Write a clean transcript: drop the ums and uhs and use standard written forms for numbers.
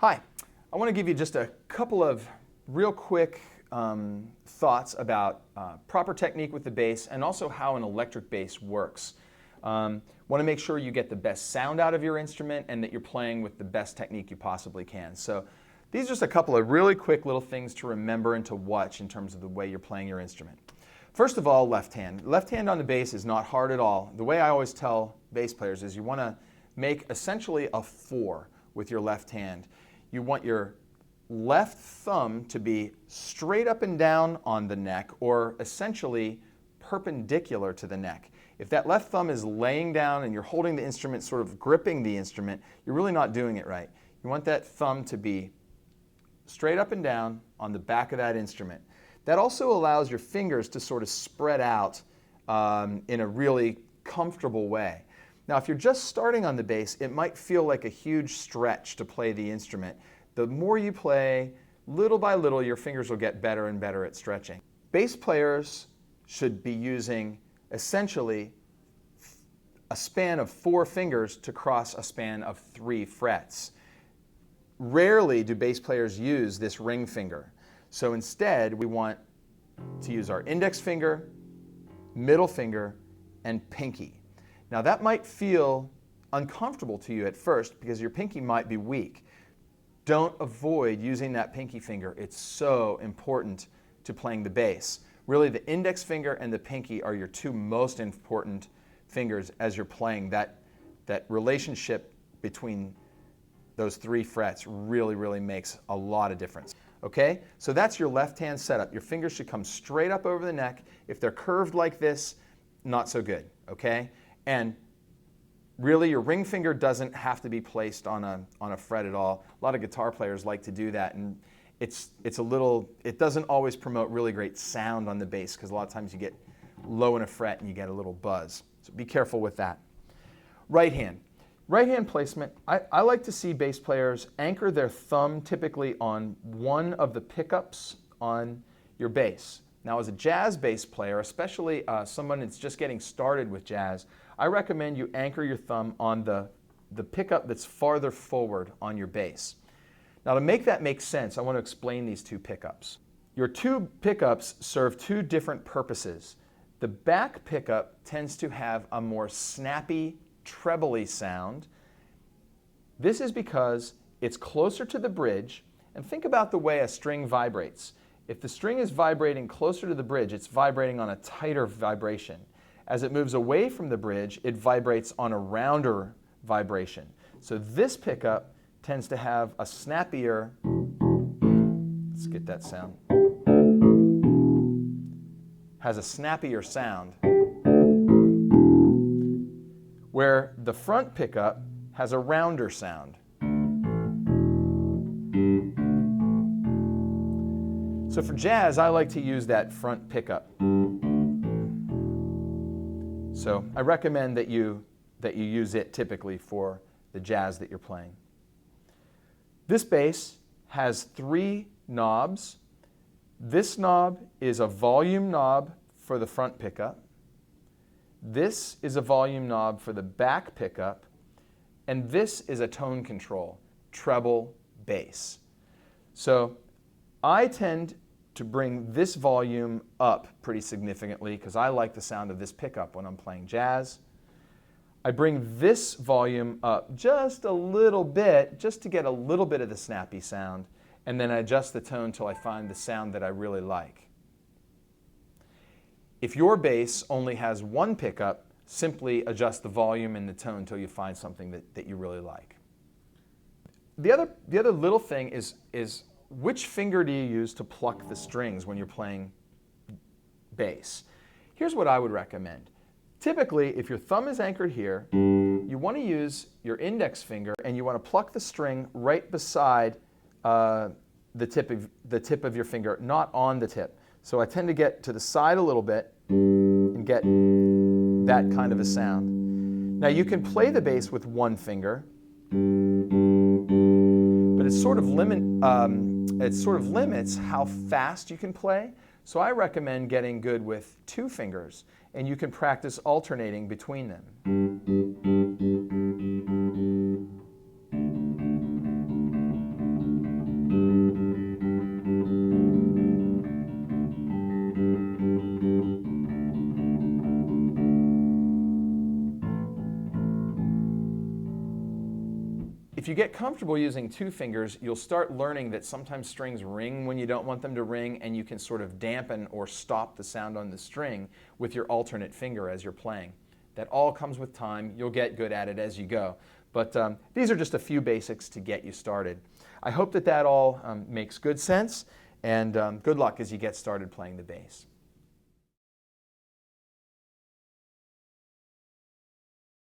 Hi, I want to give you just a couple of real quick thoughts about proper technique with the bass and also how an electric bass works. Want to make sure you get the best sound out of your instrument and that you're playing with the best technique you possibly can. So these are just a couple of really quick little things to remember and to watch in terms of the way you're playing your instrument. First of all, left hand. Left hand on the bass is not hard at all. The way I always tell bass players is you want to make essentially a 4 with your left hand. You want your left thumb to be straight up and down on the neck, or essentially perpendicular to the neck. If that left thumb is laying down and you're holding the instrument, sort of gripping the instrument, you're really not doing it right. You want that thumb to be straight up and down on the back of that instrument. That also allows your fingers to sort of spread out in a really comfortable way. Now, if you're just starting on the bass, it might feel like a huge stretch to play the instrument. The more you play, little by little, your fingers will get better and better at stretching. Bass players should be using essentially a span of 4 fingers to cross a span of 3 frets. Rarely do bass players use this ring finger. So instead, we want to use our index finger, middle finger, and pinky. Now that might feel uncomfortable to you at first because your pinky might be weak. Don't avoid using that pinky finger. It's so important to playing the bass. Really, the index finger and the pinky are your 2 most important fingers as you're playing. That relationship between those 3 frets really makes a lot of difference. Okay, so that's your left hand setup. Your fingers should come straight up over the neck. If they're curved like this, not so good, okay? And really, your ring finger doesn't have to be placed on a fret at all. A lot of guitar players like to do that, and it doesn't always promote really great sound on the bass because a lot of times you get low in a fret and you get a little buzz. So be careful with that. Right hand. Right hand placement, I like to see bass players anchor their thumb typically on one of the pickups on your bass. Now, as a jazz bass player, especially someone that's just getting started with jazz, I recommend you anchor your thumb on the pickup that's farther forward on your bass. Now, to make that make sense, I want to explain these 2 pickups. Your 2 pickups serve 2 different purposes. The back pickup tends to have a more snappy, trebly sound. This is because it's closer to the bridge, and think about the way a string vibrates. If the string is vibrating closer to the bridge, it's vibrating on a tighter vibration. As it moves away from the bridge, it vibrates on a rounder vibration. So this pickup tends to have a snappier, let's get that sound, has a snappier sound, where the front pickup has a rounder sound. So for jazz, I like to use that front pickup. So I recommend that you use it typically for the jazz that you're playing. This bass has 3 knobs. This knob is a volume knob for the front pickup. This is a volume knob for the back pickup. And this is a tone control, treble, bass. So I tend to bring this volume up pretty significantly because I like the sound of this pickup when I'm playing jazz. I bring this volume up just a little bit, just to get a little bit of the snappy sound, and then I adjust the tone till I find the sound that I really like. If your bass only has 1 pickup, simply adjust the volume and the tone until you find something that you really like. The other little thing is which finger do you use to pluck the strings when you're playing bass? Here's what I would recommend. Typically, if your thumb is anchored here, you want to use your index finger and you want to pluck the string right beside the tip of your finger, not on the tip. So I tend to get to the side a little bit and get that kind of a sound. Now you can play the bass with 1 finger, but it sort of limits how fast you can play. So I recommend getting good with 2 fingers, and you can practice alternating between them. if you get comfortable using two fingers, you'll start learning that sometimes strings ring when you don't want them to ring, and you can sort of dampen or stop the sound on the string with your alternate finger as you're playing. That all comes with time. You'll get good at it as you go. But these are just a few basics to get you started. I hope that all makes good sense, and good luck as you get started playing the bass.